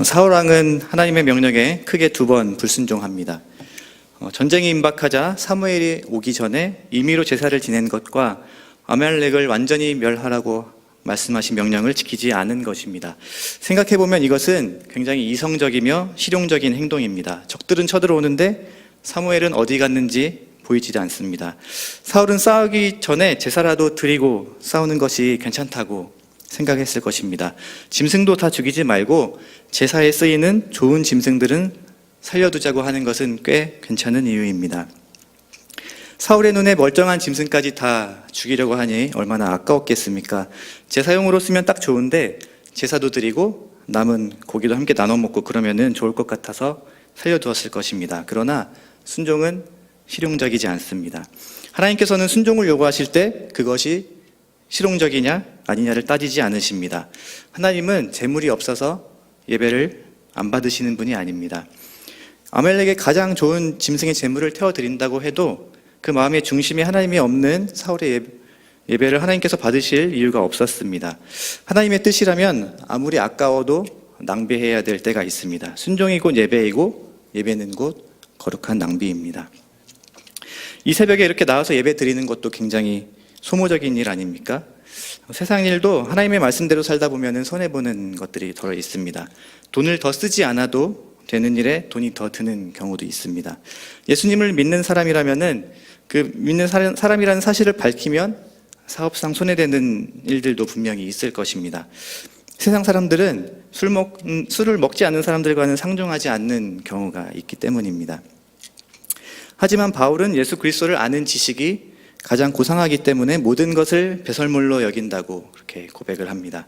사울 왕은 하나님의 명령에 크게 2번 불순종합니다. 전쟁이 임박하자 사무엘이 오기 전에 임의로 제사를 지낸 것과 아말렉을 완전히 멸하라고 말씀하신 명령을 지키지 않은 것입니다. 생각해보면 이것은 굉장히 이성적이며 실용적인 행동입니다. 적들은 쳐들어오는데 사무엘은 어디 갔는지 보이지 않습니다. 사울은 싸우기 전에 제사라도 드리고 싸우는 것이 괜찮다고 생각했을 것입니다. 짐승도 다 죽이지 말고 제사에 쓰이는 좋은 짐승들은 살려두자고 하는 것은 꽤 괜찮은 이유입니다. 사울의 눈에 멀쩡한 짐승까지 다 죽이려고 하니 얼마나 아까웠겠습니까? 제사용으로 쓰면 딱 좋은데 제사도 드리고 남은 고기도 함께 나눠 먹고 그러면은 좋을 것 같아서 살려두었을 것입니다. 그러나 순종은 실용적이지 않습니다. 하나님께서는 순종을 요구하실 때 그것이 실용적이냐 아니냐를 따지지 않으십니다. 하나님은 재물이 없어서 예배를 안 받으시는 분이 아닙니다. 아말렉의 가장 좋은 짐승의 재물을 태워드린다고 해도 그 마음의 중심에 하나님이 없는 사울의 예배를 하나님께서 받으실 이유가 없었습니다. 하나님의 뜻이라면 아무리 아까워도 낭비해야 될 때가 있습니다. 순종이 곧 예배이고 예배는 곧 거룩한 낭비입니다. 이 새벽에 이렇게 나와서 예배 드리는 것도 굉장히 소모적인 일 아닙니까? 세상 일도 하나님의 말씀대로 살다 보면 손해보는 것들이 더 있습니다. 돈을 더 쓰지 않아도 되는 일에 돈이 더 드는 경우도 있습니다. 예수님을 믿는 사람이라면은 그 믿는 사람이라는 사실을 밝히면 사업상 손해되는 일들도 분명히 있을 것입니다. 세상 사람들은 술을 먹지 않는 사람들과는 상종하지 않는 경우가 있기 때문입니다. 하지만 바울은 예수 그리스도를 아는 지식이 가장 고상하기 때문에 모든 것을 배설물로 여긴다고 그렇게 고백을 합니다.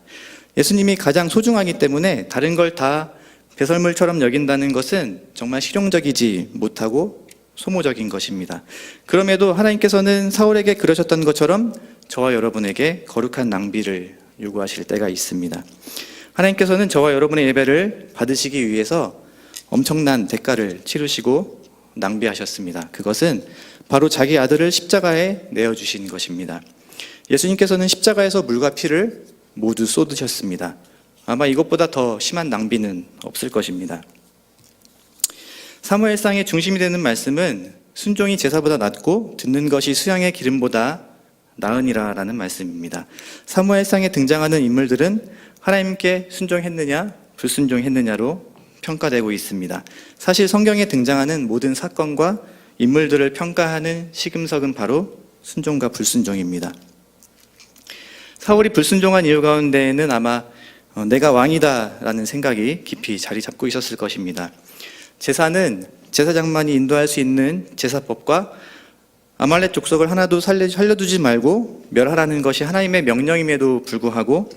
예수님이 가장 소중하기 때문에 다른 걸 다 배설물처럼 여긴다는 것은 정말 실용적이지 못하고 소모적인 것입니다. 그럼에도 하나님께서는 사울에게 그러셨던 것처럼 저와 여러분에게 거룩한 낭비를 요구하실 때가 있습니다. 하나님께서는 저와 여러분의 예배를 받으시기 위해서 엄청난 대가를 치르시고 낭비하셨습니다. 그것은 바로 자기 아들을 십자가에 내어주신 것입니다. 예수님께서는 십자가에서 물과 피를 모두 쏟으셨습니다. 아마 이것보다 더 심한 낭비는 없을 것입니다. 사무엘상의 중심이 되는 말씀은 순종이 제사보다 낫고 듣는 것이 수양의 기름보다 나으니라 라는 말씀입니다. 사무엘상에 등장하는 인물들은 하나님께 순종했느냐 불순종했느냐로 평가되고 있습니다. 사실 성경에 등장하는 모든 사건과 인물들을 평가하는 시금석은 바로 순종과 불순종입니다. 사울이 불순종한 이유 가운데에는 아마 내가 왕이다 라는 생각이 깊이 자리 잡고 있었을 것입니다. 제사는 제사장만이 인도할 수 있는 제사법과 아말렉 족속을 하나도 살려두지 말고 멸하라는 것이 하나님의 명령임에도 불구하고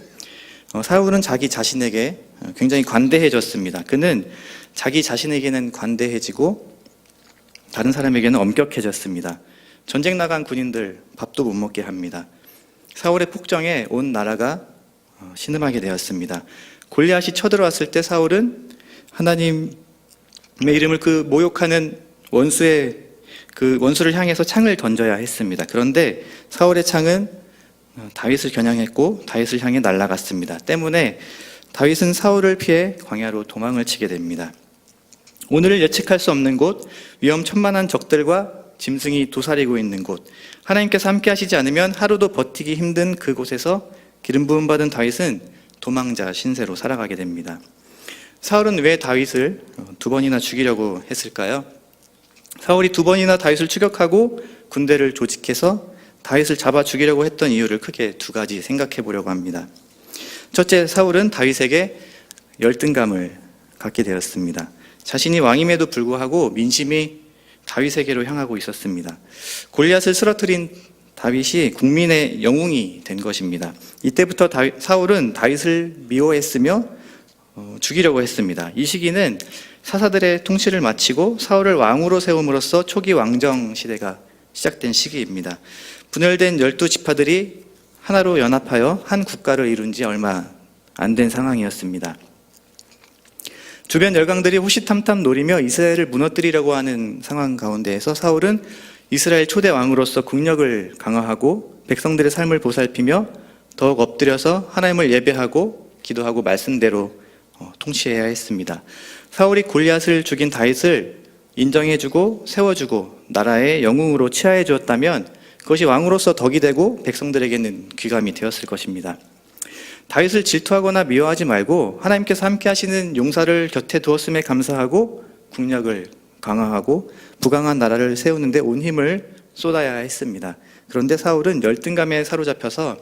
사울은 자기 자신에게 굉장히 관대해졌습니다. 그는 자기 자신에게는 관대해지고 다른 사람에게는 엄격해졌습니다. 전쟁 나간 군인들 밥도 못 먹게 합니다. 사울의 폭정에 온 나라가 신음하게 되었습니다. 골리앗이 쳐들어왔을 때 사울은 하나님의 이름을 그 모욕하는 원수를 향해서 창을 던져야 했습니다. 그런데 사울의 창은 다윗을 겨냥했고 다윗을 향해 날아갔습니다. 때문에 다윗은 사울을 피해 광야로 도망을 치게 됩니다. 오늘을 예측할 수 없는 곳, 위험천만한 적들과 짐승이 도사리고 있는 곳, 하나님께서 함께 하시지 않으면 하루도 버티기 힘든 그곳에서 기름 부음 받은 다윗은 도망자 신세로 살아가게 됩니다. 사울은 왜 다윗을 2번이나 죽이려고 했을까요? 사울이 2번이나 다윗을 추격하고 군대를 조직해서 다윗을 잡아 죽이려고 했던 이유를 크게 2가지 생각해 보려고 합니다. 첫째, 사울은 다윗에게 열등감을 갖게 되었습니다. 자신이 왕임에도 불구하고 민심이 다윗에게로 향하고 있었습니다. 골리앗을 쓰러뜨린 다윗이 국민의 영웅이 된 것입니다. 이때부터 사울은 다윗을 미워했으며 죽이려고 했습니다. 이 시기는 사사들의 통치를 마치고 사울을 왕으로 세움으로써 초기 왕정 시대가 시작된 시기입니다. 분열된 12지파들이 하나로 연합하여 한 국가를 이룬 지 얼마 안 된 상황이었습니다. 주변 열강들이 호시탐탐 노리며 이스라엘을 무너뜨리려고 하는 상황 가운데에서 사울은 이스라엘 초대 왕으로서 국력을 강화하고 백성들의 삶을 보살피며 더욱 엎드려서 하나님을 예배하고 기도하고 말씀대로 통치해야 했습니다. 사울이 골리앗을 죽인 다윗을 인정해주고 세워주고 나라의 영웅으로 치하해 주었다면 그것이 왕으로서 덕이 되고 백성들에게는 귀감이 되었을 것입니다. 다윗을 질투하거나 미워하지 말고 하나님께서 함께 하시는 용사를 곁에 두었음에 감사하고 국력을 강화하고 부강한 나라를 세우는데 온 힘을 쏟아야 했습니다. 그런데 사울은 열등감에 사로잡혀서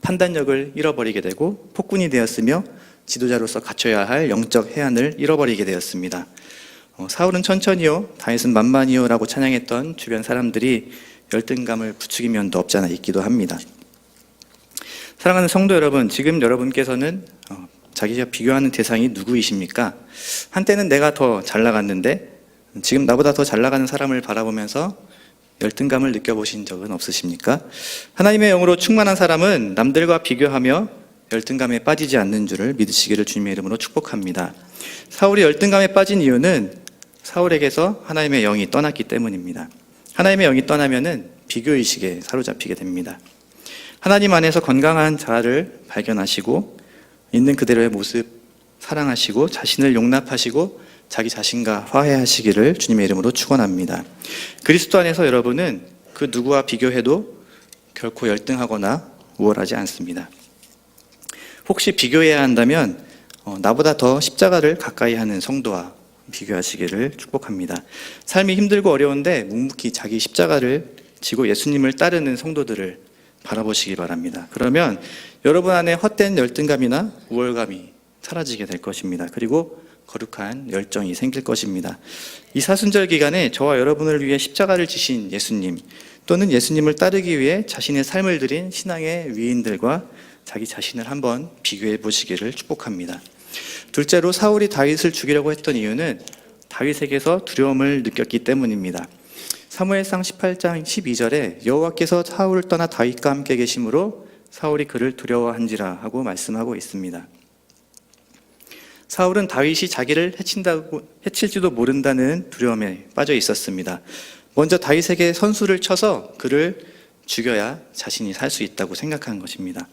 판단력을 잃어버리게 되고 폭군이 되었으며 지도자로서 갖춰야 할 영적 해안을 잃어버리게 되었습니다. 사울은 천천히요, 다윗은 만만히요 라고 찬양했던 주변 사람들이 열등감을 부추긴 면도 없지 않아 있기도 합니다. 사랑하는 성도 여러분, 지금 여러분께서는 자기가 비교하는 대상이 누구이십니까? 한때는 내가 더 잘 나갔는데 지금 나보다 더 잘 나가는 사람을 바라보면서 열등감을 느껴보신 적은 없으십니까? 하나님의 영으로 충만한 사람은 남들과 비교하며 열등감에 빠지지 않는 줄을 믿으시기를 주님의 이름으로 축복합니다. 사울이 열등감에 빠진 이유는 사울에게서 하나님의 영이 떠났기 때문입니다. 하나님의 영이 떠나면은 비교의식에 사로잡히게 됩니다. 하나님 안에서 건강한 자아를 발견하시고 있는 그대로의 모습 사랑하시고 자신을 용납하시고 자기 자신과 화해하시기를 주님의 이름으로 축원합니다. 그리스도 안에서 여러분은 그 누구와 비교해도 결코 열등하거나 우월하지 않습니다. 혹시 비교해야 한다면 나보다 더 십자가를 가까이 하는 성도와 비교하시기를 축복합니다. 삶이 힘들고 어려운데 묵묵히 자기 십자가를 지고 예수님을 따르는 성도들을 바라보시기 바랍니다. 그러면 여러분 안에 헛된 열등감이나 우월감이 사라지게 될 것입니다. 그리고 거룩한 열정이 생길 것입니다. 이 사순절 기간에 저와 여러분을 위해 십자가를 지신 예수님 또는 예수님을 따르기 위해 자신의 삶을 드린 신앙의 위인들과 자기 자신을 한번 비교해 보시기를 축복합니다. 둘째로 사울이 다윗을 죽이려고 했던 이유는 다윗에게서 두려움을 느꼈기 때문입니다. 사무엘상 18장 12절에 여호와께서 사울을 떠나 다윗과 함께 계심으로 사울이 그를 두려워한지라 하고 말씀하고 있습니다. 사울은 다윗이 자기를 해칠지도 모른다는 두려움에 빠져 있었습니다. 먼저 다윗에게 선수를 쳐서 그를 죽여야 자신이 살 수 있다고 생각한 것입니다.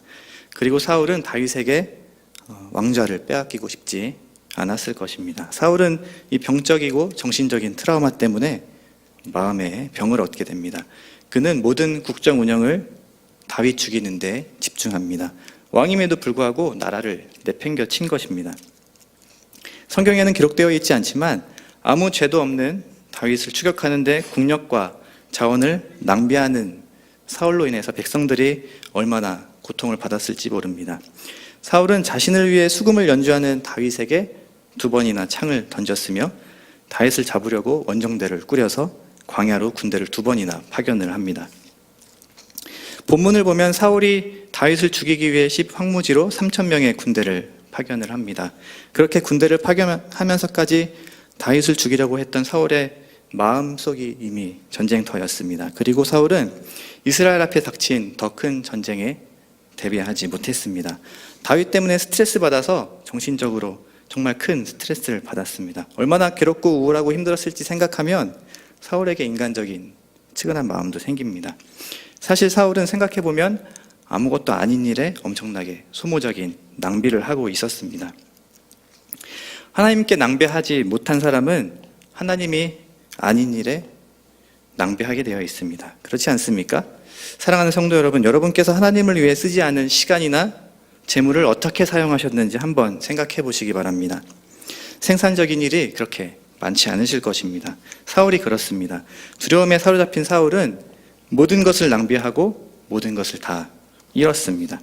그리고 사울은 다윗에게 왕좌를 빼앗기고 싶지 않았을 것입니다. 사울은 이 병적이고 정신적인 트라우마 때문에 마음에 병을 얻게 됩니다. 그는 모든 국정 운영을 다윗 죽이는 데 집중합니다. 왕임에도 불구하고 나라를 내팽겨 친 것입니다. 성경에는 기록되어 있지 않지만 아무 죄도 없는 다윗을 추격하는 데 국력과 자원을 낭비하는 사울로 인해서 백성들이 얼마나 고통을 받았을지 모릅니다. 사울은 자신을 위해 수금을 연주하는 다윗에게 2번이나 창을 던졌으며 다윗을 잡으려고 원정대를 꾸려서 광야로 군대를 2번이나 파견을 합니다. 본문을 보면 사울이 다윗을 죽이기 위해 황무지로 3,000명의 군대를 파견을 합니다. 그렇게 군대를 파견하면서까지 다윗을 죽이려고 했던 사울의 마음속이 이미 전쟁터였습니다. 그리고 사울은 이스라엘 앞에 닥친 더 큰 전쟁에 대비하지 못했습니다. 다윗 때문에 스트레스 받아서 정신적으로 정말 큰 스트레스를 받았습니다. 얼마나 괴롭고 우울하고 힘들었을지 생각하면 사울에게 인간적인 측은한 마음도 생깁니다. 사실 사울은 생각해보면 아무것도 아닌 일에 엄청나게 소모적인 낭비를 하고 있었습니다. 하나님께 낭비하지 못한 사람은 하나님이 아닌 일에 낭비하게 되어 있습니다. 그렇지 않습니까? 사랑하는 성도 여러분, 여러분께서 하나님을 위해 쓰지 않은 시간이나 재물을 어떻게 사용하셨는지 한번 생각해 보시기 바랍니다. 생산적인 일이 그렇게 많지 않으실 것입니다. 사울이 그렇습니다. 두려움에 사로잡힌 사울은 모든 것을 낭비하고 모든 것을 다 잃었습니다.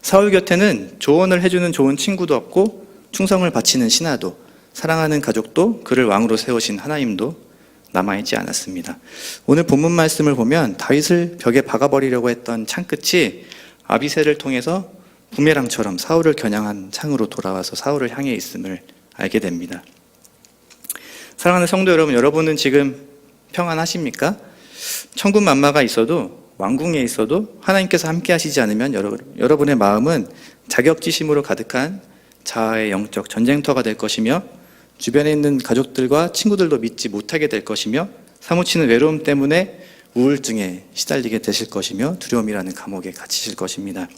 사울 곁에는 조언을 해주는 좋은 친구도 없고 충성을 바치는 신하도, 사랑하는 가족도, 그를 왕으로 세우신 하나님도 남아있지 않았습니다. 오늘 본문 말씀을 보면 다윗을 벽에 박아버리려고 했던 창끝이 아비새를 통해서 부메랑처럼 사울을 겨냥한 창으로 돌아와서 사울을 향해 있음을 알게 됩니다. 사랑하는 성도 여러분, 여러분은 지금 평안하십니까? 천군 만마가 있어도, 왕궁에 있어도 하나님께서 함께 하시지 않으면 여러분의 마음은 자격지심으로 가득한 자아의 영적 전쟁터가 될 것이며, 주변에 있는 가족들과 친구들도 믿지 못하게 될 것이며, 사무치는 외로움 때문에 우울증에 시달리게 되실 것이며 두려움이라는 감옥에 갇히실 것입니다.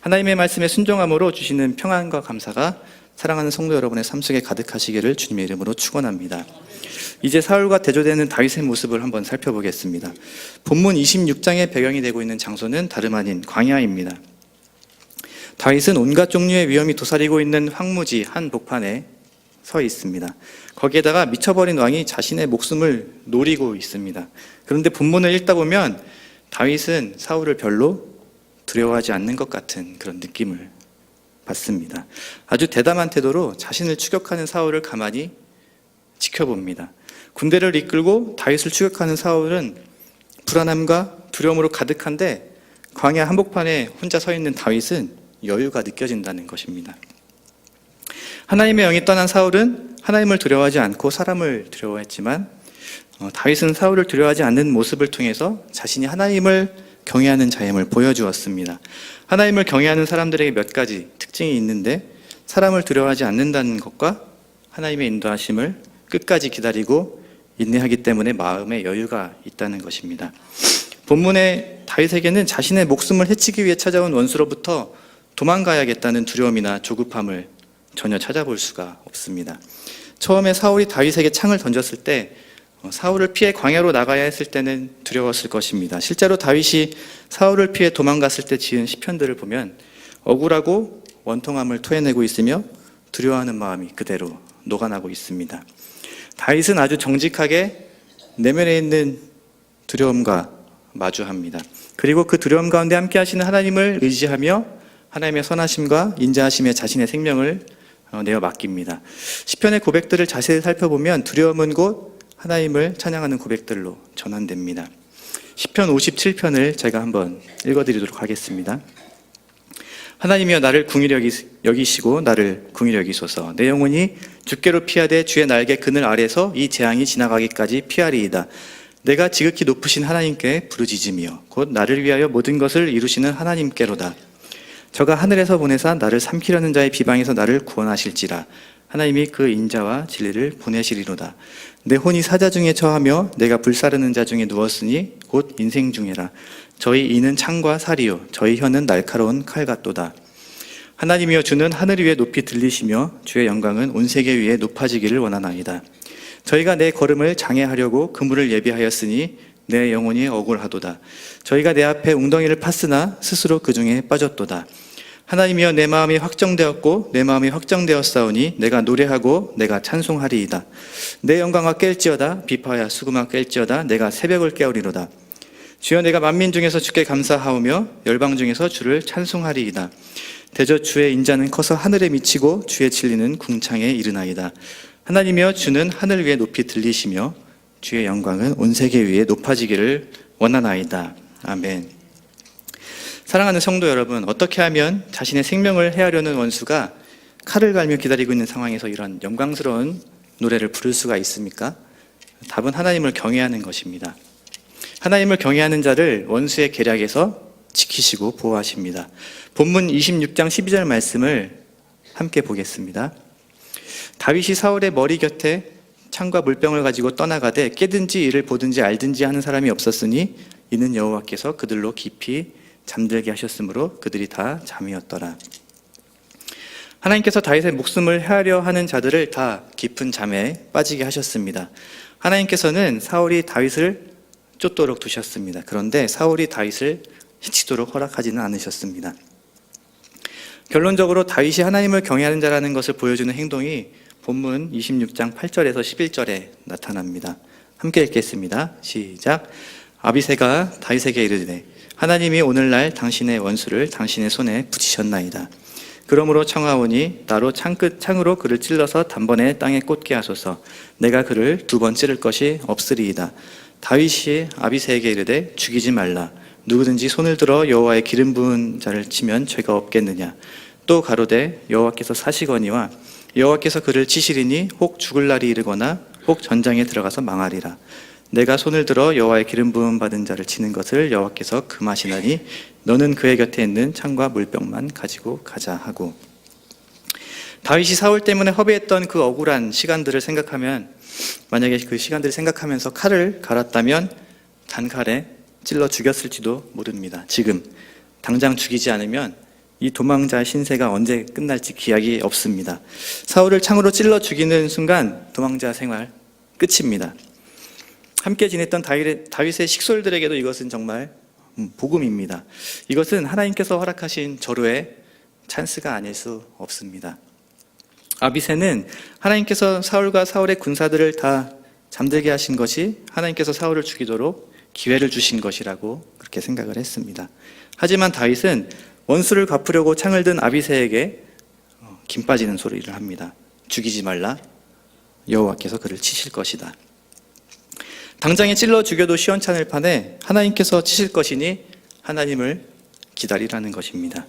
하나님의 말씀에 순종함으로 주시는 평안과 감사가 사랑하는 성도 여러분의 삶 속에 가득하시기를 주님의 이름으로 축원합니다. 이제 사울과 대조되는 다윗의 모습을 한번 살펴보겠습니다. 본문 26장의 배경이 되고 있는 장소는 다름 아닌 광야입니다. 다윗은 온갖 종류의 위험이 도사리고 있는 황무지 한복판에 서 있습니다. 거기에다가 미쳐버린 왕이 자신의 목숨을 노리고 있습니다. 그런데 본문을 읽다 보면 다윗은 사울을 별로 두려워하지 않는 것 같은 그런 느낌을 받습니다. 아주 대담한 태도로 자신을 추격하는 사울을 가만히 지켜봅니다. 군대를 이끌고 다윗을 추격하는 사울은 불안함과 두려움으로 가득한데 광야 한복판에 혼자 서 있는 다윗은 여유가 느껴진다는 것입니다. 하나님의 영이 떠난 사울은 하나님을 두려워하지 않고 사람을 두려워했지만 다윗은 사울을 두려워하지 않는 모습을 통해서 자신이 하나님을 경외하는 자임을 보여주었습니다. 하나님을 경외하는 사람들에게 몇 가지 특징이 있는데 사람을 두려워하지 않는다는 것과 하나님의 인도하심을 끝까지 기다리고 인내하기 때문에 마음에 여유가 있다는 것입니다. 본문의 다윗에게는 자신의 목숨을 해치기 위해 찾아온 원수로부터 도망가야겠다는 두려움이나 조급함을 전혀 찾아볼 수가 없습니다. 처음에 사울이 다윗에게 창을 던졌을 때 사울을 피해 광야로 나가야 했을 때는 두려웠을 것입니다. 실제로 다윗이 사울을 피해 도망갔을 때 지은 시편들을 보면 억울하고 원통함을 토해내고 있으며 두려워하는 마음이 그대로 녹아나고 있습니다. 다윗은 아주 정직하게 내면에 있는 두려움과 마주합니다. 그리고 그 두려움 가운데 함께 하시는 하나님을 의지하며 하나님의 선하심과 인자하심에 자신의 생명을 내어 맡깁니다. 시편의 고백들을 자세히 살펴보면 두려움은 곧 하나님을 찬양하는 고백들로 전환됩니다. 시편 57편을 제가 한번 읽어드리도록 하겠습니다. 하나님이여 나를 긍휼히 여기시고 나를 긍휼히 여기소서. 내 영혼이 주께로 피하되 주의 날개 그늘 아래서 이 재앙이 지나가기까지 피하리이다. 내가 지극히 높으신 하나님께 부르짖으며 곧 나를 위하여 모든 것을 이루시는 하나님께로다. 저가 하늘에서 보내사 나를 삼키려는 자의 비방에서 나를 구원하실지라. 하나님이 그 인자와 진리를 보내시리로다. 내 혼이 사자 중에 처하며 내가 불사르는 자 중에 누웠으니 곧 인생 중에라. 저희 이는 창과 살이요 저희 혀는 날카로운 칼 같도다. 하나님이여 주는 하늘 위에 높이 들리시며 주의 영광은 온 세계 위에 높아지기를 원하나이다. 저희가 내 걸음을 장애하려고 그물을 예비하였으니 내 영혼이 억울하도다. 저희가 내 앞에 웅덩이를 팠으나 스스로 그 중에 빠졌도다. 하나님이여 내 마음이 확정되었고 내 마음이 확정되었사오니 내가 노래하고 내가 찬송하리이다. 내 영광아 깰지어다. 비파야 수금아 깰지어다. 내가 새벽을 깨우리로다. 주여 내가 만민 중에서 주께 감사하오며 열방 중에서 주를 찬송하리이다. 대저 주의 인자는 커서 하늘에 미치고 주의 진리는 궁창에 이르나이다. 하나님이여 주는 하늘 위에 높이 들리시며 주의 영광은 온 세계 위에 높아지기를 원하나이다. 아멘. 사랑하는 성도 여러분, 어떻게 하면 자신의 생명을 해하려는 원수가 칼을 갈며 기다리고 있는 상황에서 이런 영광스러운 노래를 부를 수가 있습니까? 답은 하나님을 경외하는 것입니다. 하나님을 경외하는 자를 원수의 계략에서 지키시고 보호하십니다. 본문 26장 12절 말씀을 함께 보겠습니다. 다윗이 사울의 머리 곁에 창과 물병을 가지고 떠나가되 깨든지 이를 보든지 알든지 하는 사람이 없었으니 이는 여호와께서 그들로 깊이 잠들게 하셨으므로 그들이 다 잠이었더라. 하나님께서 다윗의 목숨을 해하려 하는 자들을 다 깊은 잠에 빠지게 하셨습니다. 하나님께서는 사울이 다윗을 쫓도록 두셨습니다. 그런데 사울이 다윗을 해치도록 허락하지는 않으셨습니다. 결론적으로 다윗이 하나님을 경외하는 자라는 것을 보여주는 행동이 본문 26장 8절에서 11절에 나타납니다. 함께 읽겠습니다. 시작. 아비새가 다윗에게 이르되 하나님이 오늘날 당신의 원수를 당신의 손에 붙이셨나이다. 그러므로 청하오니 나로 창으로 그를 찔러서 단번에 땅에 꽂게 하소서. 내가 그를 2번 찌를 것이 없으리이다. 다윗이 아비새에게 이르되 죽이지 말라. 누구든지 손을 들어 여호와의 기름 부은 자를 치면 죄가 없겠느냐. 또 가로되 여호와께서 사시거니와 여호와께서 그를 치시리니 혹 죽을 날이 이르거나 혹 전장에 들어가서 망하리라. 내가 손을 들어 여호와의 기름 부음 받은 자를 치는 것을 여호와께서 금하시나니 너는 그의 곁에 있는 창과 물병만 가지고 가자 하고. 다윗이 사울 때문에 허비했던 그 억울한 시간들을 생각하면, 만약에 그 시간들을 생각하면서 칼을 갈았다면 단칼에 찔러 죽였을지도 모릅니다. 지금 당장 죽이지 않으면 이 도망자의 신세가 언제 끝날지 기약이 없습니다. 사울을 창으로 찔러 죽이는 순간 도망자 생활 끝입니다. 함께 지냈던 다윗의 식솔들에게도 이것은 정말 복음입니다. 이것은 하나님께서 허락하신 절호의 찬스가 아닐 수 없습니다. 아비새는 하나님께서 사울과 사울의 군사들을 다 잠들게 하신 것이 하나님께서 사울을 죽이도록 기회를 주신 것이라고 그렇게 생각을 했습니다. 하지만 다윗은 원수를 갚으려고 창을 든 아비새에게 김 빠지는 소리를 합니다. 죽이지 말라. 여호와께서 그를 치실 것이다. 당장에 찔러 죽여도 시원찮을 판에 하나님께서 치실 것이니 하나님을 기다리라는 것입니다.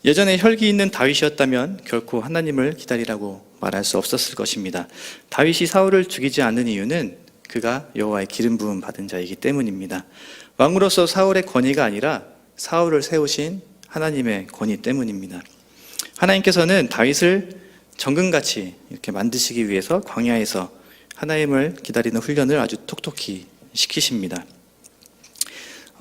예전에 혈기 있는 다윗이었다면 결코 하나님을 기다리라고 말할 수 없었을 것입니다. 다윗이 사울을 죽이지 않는 이유는 그가 여호와의 기름 부음 받은 자이기 때문입니다. 왕으로서 사울의 권위가 아니라 사울을 세우신 하나님의 권위 때문입니다. 하나님께서는 다윗을 정금같이 이렇게 만드시기 위해서 광야에서 하나님을 기다리는 훈련을 아주 톡톡히 시키십니다.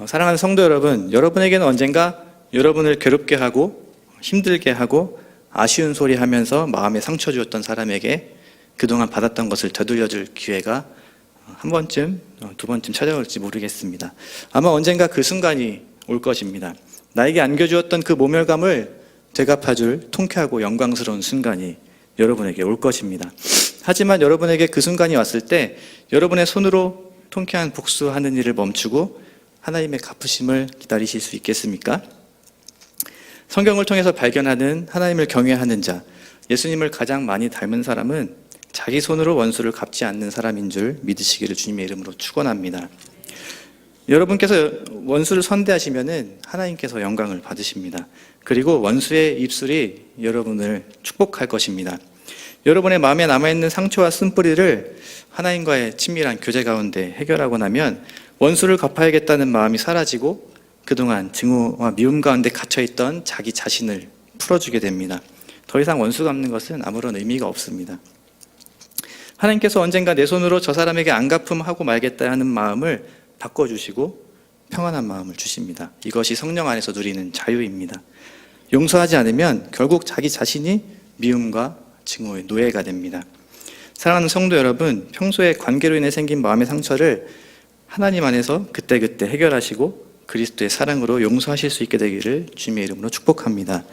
사랑하는 성도 여러분, 여러분에게는 언젠가 여러분을 괴롭게 하고 힘들게 하고 아쉬운 소리 하면서 마음에 상처 주었던 사람에게 그동안 받았던 것을 되돌려줄 기회가 한 번쯤, 두 번쯤 찾아올지 모르겠습니다. 아마 언젠가 그 순간이 올 것입니다. 나에게 안겨주었던 그 모멸감을 되갚아줄 통쾌하고 영광스러운 순간이 여러분에게 올 것입니다. 하지만 여러분에게 그 순간이 왔을 때 여러분의 손으로 통쾌한 복수하는 일을 멈추고 하나님의 갚으심을 기다리실 수 있겠습니까? 성경을 통해서 발견하는 하나님을 경외하는 자, 예수님을 가장 많이 닮은 사람은 자기 손으로 원수를 갚지 않는 사람인 줄 믿으시기를 주님의 이름으로 축원합니다. 여러분께서 원수를 선대하시면은 하나님께서 영광을 받으십니다. 그리고 원수의 입술이 여러분을 축복할 것입니다. 여러분의 마음에 남아있는 상처와 쓴뿌리를 하나님과의 친밀한 교제 가운데 해결하고 나면 원수를 갚아야겠다는 마음이 사라지고 그동안 증오와 미움 가운데 갇혀있던 자기 자신을 풀어주게 됩니다. 더 이상 원수 갚는 것은 아무런 의미가 없습니다. 하나님께서 언젠가 내 손으로 저 사람에게 안 갚음하고 말겠다 하는 마음을 바꿔주시고 평안한 마음을 주십니다. 이것이 성령 안에서 누리는 자유입니다. 용서하지 않으면 결국 자기 자신이 미움과 증오의 노예가 됩니다. 사랑하는 성도 여러분, 평소에 관계로 인해 생긴 마음의 상처를 하나님 안에서 그때그때 해결하시고 그리스도의 사랑으로 용서하실 수 있게 되기를 주님의 이름으로 축복합니다.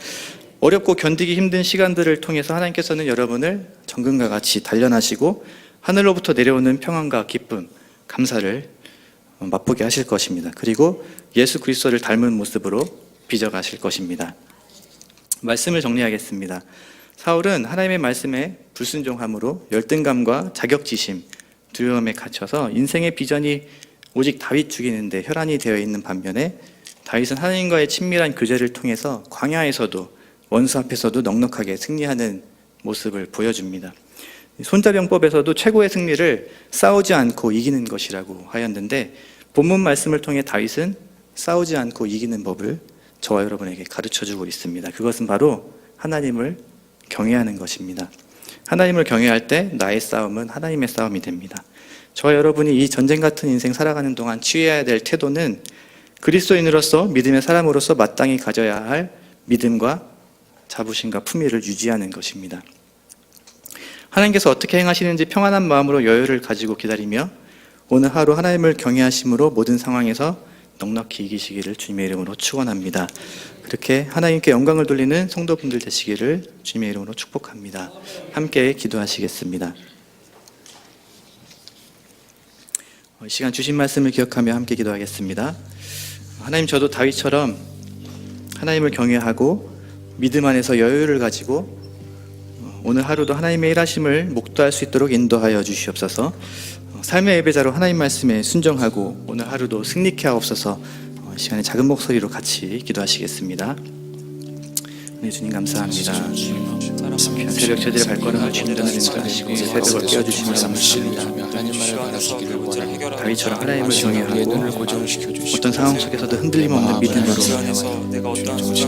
어렵고 견디기 힘든 시간들을 통해서 하나님께서는 여러분을 정금과 같이 단련하시고 하늘로부터 내려오는 평안과 기쁨, 감사를 맛보게 하실 것입니다. 그리고 예수 그리스도를 닮은 모습으로 빚어가실 것입니다. 말씀을 정리하겠습니다. 사울은 하나님의 말씀에 불순종함으로 열등감과 자격지심, 두려움에 갇혀서 인생의 비전이 오직 다윗 죽이는데 혈안이 되어 있는 반면에 다윗은 하나님과의 친밀한 교제를 통해서 광야에서도 원수 앞에서도 넉넉하게 승리하는 모습을 보여줍니다. 손자병법에서도 최고의 승리를 싸우지 않고 이기는 것이라고 하였는데 본문 말씀을 통해 다윗은 싸우지 않고 이기는 법을 저와 여러분에게 가르쳐주고 있습니다. 그것은 바로 하나님을 경외하는 것입니다. 하나님을 경외할 때 나의 싸움은 하나님의 싸움이 됩니다. 저와 여러분이 이 전쟁 같은 인생 살아가는 동안 취해야 될 태도는 그리스도인으로서 믿음의 사람으로서 마땅히 가져야 할 믿음과 자부심과 품위를 유지하는 것입니다. 하나님께서 어떻게 행하시는지 평안한 마음으로 여유를 가지고 기다리며 오늘 하루 하나님을 경외하심으로 모든 상황에서 넉넉히 이기시기를 주님의 이름으로 축원합니다. 그렇게 하나님께 영광을 돌리는 성도분들 되시기를 주님의 이름으로 축복합니다. 함께 기도하시겠습니다. 이 시간 주신 말씀을 기억하며 함께 기도하겠습니다. 하나님, 저도 다윗처럼 하나님을 경외하고 믿음 안에서 여유를 가지고 오늘 하루도 하나님의 일하심을 목도할 수 있도록 인도하여 주시옵소서. 삶의 예배자로 하나님 말씀에 순종하고 오늘 하루도 승리케 하옵소서. 시간에 작은 목소리로 같이 기도하시겠습니다. 네, 주님 감사합니다. 새벽 저들의 발걸음을 주님으로 인도하시고 새벽을 깨워주시며 감사합니다. 다윗처럼 하나님을 경외하고 어떤 상황 속에서도 흔들림 없는 믿음으로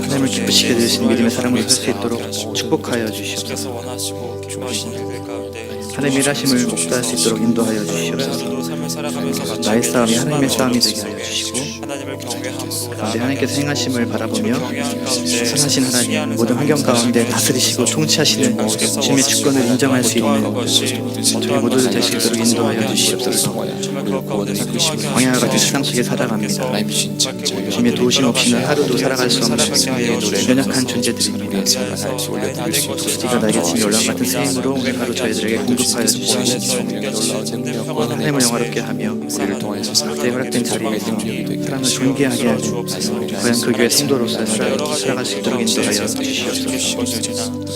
하나님을 기쁘시게 되신 믿음의 사람으로 설 수 있도록 축복하여 주시옵소서. 하나님의 일하심을 목도할 수 있도록 인도하여 주시옵소서. 나의 싸움이 하나님의 싸움이 되게 하여 주시고 가운데 하나님께서 행하심을 바라보며 선하신 하나님 모든 환경 가운데 다스리시고 통치하시는 주님의 주권을 인정할 수 있는 저희 모두들 될 수 있도록 인도하여 주시옵소서. 광야와 같은 세상 속에 살아갑니다. 주님의 도우심 없이는 하루도 살아갈 수 없는 연약한 존재들입니다. 독수리가 나에게 친 열랑 같은 새 힘으로 오늘 하루 저희들에게 공급하여 주시고 하나님을 영화롭게 하며 그때 허락된 자리에서 사랑을 존귀하게 하는 과연 그 교회 성도로서 살아갈 수 있도록 인도하여 주시옵소서.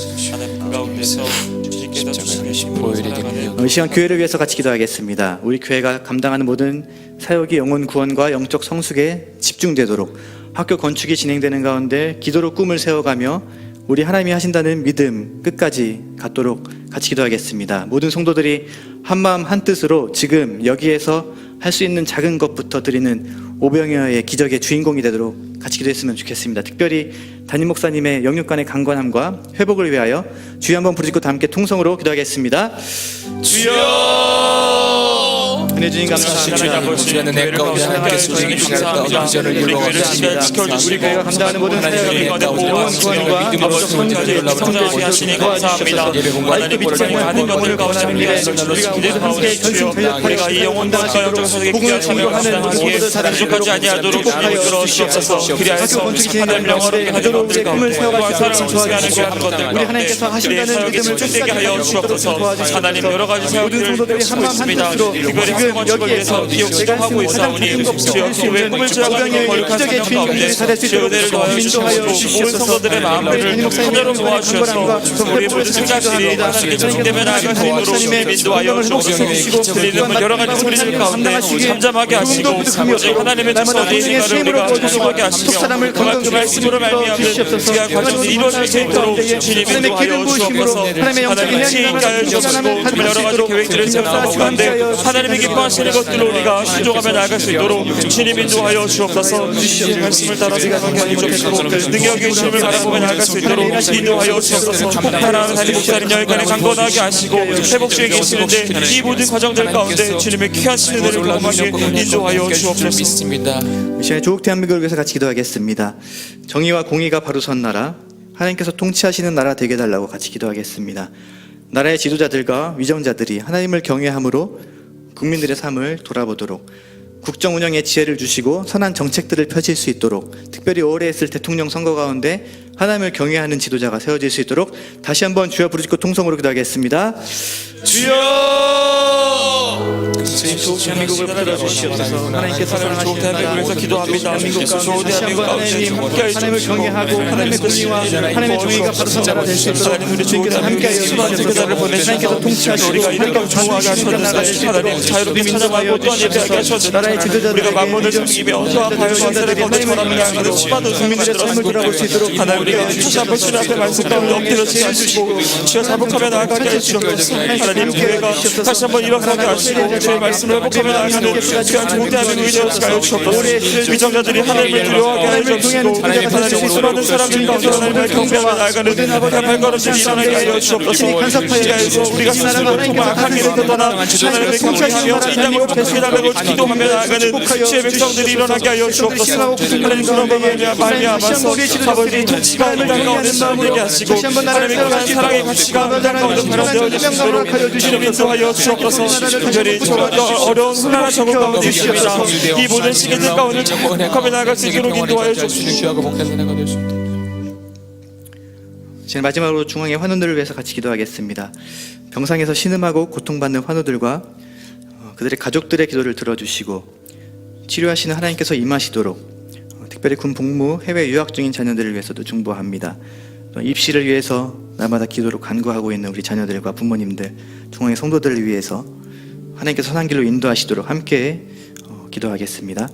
이 시간 교회를 위해서 같이 기도하겠습니다. 우리 교회가 감당하는 모든 사역이 영혼 구원과 영적 성숙에 집중되도록 학교 건축이 진행되는 가운데 기도로 꿈을 세워가며 우리 하나님이 하신다는 믿음 끝까지 갖도록 같이 기도하겠습니다. 모든 성도들이 한마음 한뜻으로 지금 여기에서 할 수 있는 작은 것부터 드리는 오병이어의 기적의 주인공이 되도록 같이 기도했으면 좋겠습니다. 특별히 담임 목사님의 영육간의 강건함과 회복을 위하여 주여 한번 부르짖고 다 함께 통성으로 기도하겠습니다. 주여! 은혜 주님 감사합니다. 주여는 내 가운데 하나님께서 주신 귀하다 비전을 이루어가십니다. 우리 교회가 감당하는 모든 사역의 영혼 구원과 영적 성장을 하시니 감사합니다. 아직도 믿지 않는 영혼을 구원하는 일에 우리가 모두 함께 전심전력하여 이 영혼과 영적 사역에 복음을 전도하는 모두들 다 부족하지 아니하도록 이끌어 주옵소서. 그리하여서 하나님 영어로 가져온 꿈을 세워갈 수 있도록 도와주시고 우리 하나님께서 하신다는 믿음을 끝까지 하여 주옵소서. 하나님 여러 가지 사역들을 하고 있습니다. 특별히 여기에서 기억하고 있사오니 주여 교회 꿈을 지어가는 거룩한 사명 가운데 주여 은혜를 도와주시고 모든 성도들의 마음을 하나로 모아주셔서 우리 모든 생각들이 하나님께 전송되며 나아갈 수 있도록 인도하여 주옵소서. 들리는 여러 가지 소리들 가운데 잠잠하게 하시고 오직 하나님의 뜻을 어디인가를 우리가 소중하게 하시며 그 말씀으로 말미암는 귀한 과정이 이루어질 수 있도록 주님 인도하여 주옵소서. 하나님의 지혜인가를 주옵소서. 정말 여러 가지 계획들을 세워나가고 가운데 하나님의 기뻐하시는 것들로 우리가 순종하며 나아갈 수 있도록 주님 인도하여 주옵소서. 말씀을 따라 생각하게 하여 주옵소서. 능력의 주님을 바라보며 나아갈 수 있도록 인도하여 주옵소서. 폭발하는 하나님 목사님 여기까지 강건하게 하시고 회복 중에 계시는데 이 모든 과정들 가운데 주님의 귀한 은혜를 경험하게 인도하여 주옵소서. 이 시간에 조국 대한민국을 위해서 같이 기도하겠습니다. 정의와 공의가 바로 선 나라, 하나님께서 통치하시는 나라 되게 해달라고 같이 기도하겠습니다. 나라의 지도자들과 위정자들이 하나님을 경외함으로 국민들의 삶을 돌아보도록 국정 운영에 지혜를 주시고 선한 정책들을 펼칠 수 있도록 특별히 올해 있을 대통령 선거 가운데 하나님을 경외하는 지도자가 세워질 수 있도록 다시 한번 주여 부르짖고 통성으로 기도하겠습니다. 주여! 대한민국을 풀어주시옵소서. 하나님께서 사랑하시는 나라 위해서 기도합니다. 대한민국과 다시 한번 하나님을 경외하고 하나님의 공의와 하나님의 정의가 바로 선 나라 될 수 있도록 주님께서 함께하여 주시옵소서. 하나님께서 통치하시고 하나님께서 주무하게 하시옵소서. 하나님 자유롭게 찾아가고 또한 예배하게 하셨습니다. 나라의 지도자들 우리가 만물을 섬기며 수학하여 전세를 거듭 전합니다. 하나님 수많은 국민들의 삶을 돌아볼 수 있도록 하나님 우리가 주사 앞에 주님 앞에 말씀 가운데 엎드려 제해주시고 주여 자복하며 나아가게 해주시옵소서. 하나님 교회가 다시 한번 일어나게 하시고 주의 말씀을 회복하며 나아가는 귀한 좋은 대한민국이 되어지게 하여 주옵소서. 위정자들이 하나님을 두려워하게 하여 주시고 하나님 수많은 사람들 가운데 하나님을 경배하며 나아가는 귀한 발걸음들이 일어나게 하여 주옵소서. 시간에서 우리가 스스로 정말 악한 길을 떠나 하나님의 경배하며 이 땅으로 회복해달라고 기도하며 나아가는 주의 백성들이 일어나게 하여 주옵소서. 하나님 그런 말미암아서 아버지 통치가 이 땅 가운데 되게 하시고 하나님의 귀한 사랑의 가치가 이 땅 가운데 발현되어질 수 있도록 주님 인도하여 주옵소서. 특별히 어려운 훈련한 적응 가운데 있습니다. 이 모든 시기들 가운데 행복하며 나아갈 수 있도록 인도하여 주옵소서. 이제 마지막으로 중앙의 환우들을 위해서 같이 기도하겠습니다. 병상에서 신음하고 고통받는 환우들과 그들의 가족들의 기도를 들어주시고 치료하시는 하나님께서 임하시도록 특별히 군 복무, 해외 유학 중인 자녀들을 위해서도 중보합니다. 입시를 위해서 날마다 기도로 간구하고 있는 우리 자녀들과 부모님들, 중앙의 성도들을 위해서 하나님께서 선한 길로 인도하시도록 함께 기도하겠습니다.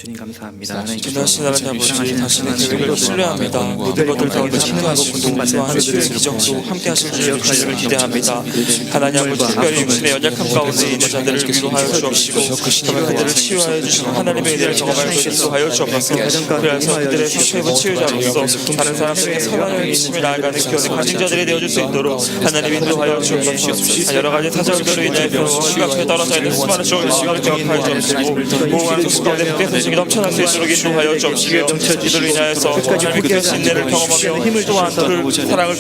주님 감사합니다. 하나님께서 인도하신 하나님 아버지, 당신의 계획을 신뢰합니다. 모든 것들 가운데 참여하고 공동체와 주의 기적도 함께 하실 주님을 기대합니다. 하나님 아버지, 특별히 육신의 연약함 가운데 있는 자들을 위로하여 주옵시고 정말 그들을 치유하여 주시고 하나님의 은혜를 경험할 수 있도록 하여 주옵소서. 그래서 그들의 상처 치유자로서 다른 사람들에게 선한 힘을 나아가는 기원의 가진자들이 되어줄 수 있도록 하나님 인도하여 주옵소서. 여러 가지 사정들로 인하여 심각하게 떨어져 있는 수많은 종을 마음을 기억하여 주옵시고 보호하는 소식 가운데 함께 소식이 넘쳐날 수 있도록 인도하여 주옵시며 이들로 인하여서 정말 믿겨진 인내를 경험하며 힘을 또한 그를 사랑을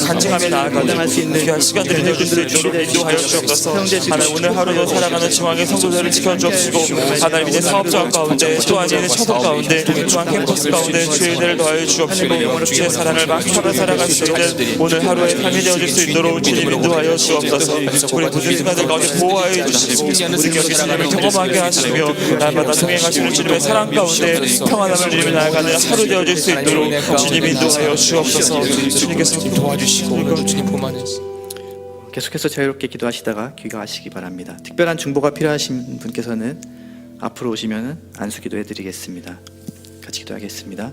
간증하며 나아가는 귀한 시간들이 되어줄 수 있도록 인도하여 주옵소서. 하나님 오늘 하루도 사랑하는 중앙의 성도들을 지켜주옵시고 하나님 이제 사업장 가운데 또한 이제 처소 가운데 또한 캠퍼스 가운데 주의 은혜를 더하여 주옵시고 주의 사랑을 막하며 살아갈 수 있는 오늘 하루의 삶이 되어줄 수 있도록 주님 인도하여 주옵소서. 우리 모든 순간들 가운데 보호하여 주시고 우리 곁에 나가는 경험하게 하시며 날마다 동행하시는 주님의 사랑 가운데 평안함을 누리며 나아가는 하루 되어줄 수 있도록 주님 인도하여 주옵소서. 주님께서 도와주시고 주님 보만해 계속해서 자유롭게 기도하시다가 귀가하시기 바랍니다. 특별한 중보가 필요하신 분께서는 앞으로 오시면 안수기도 해드리겠습니다. 같이 기도하겠습니다.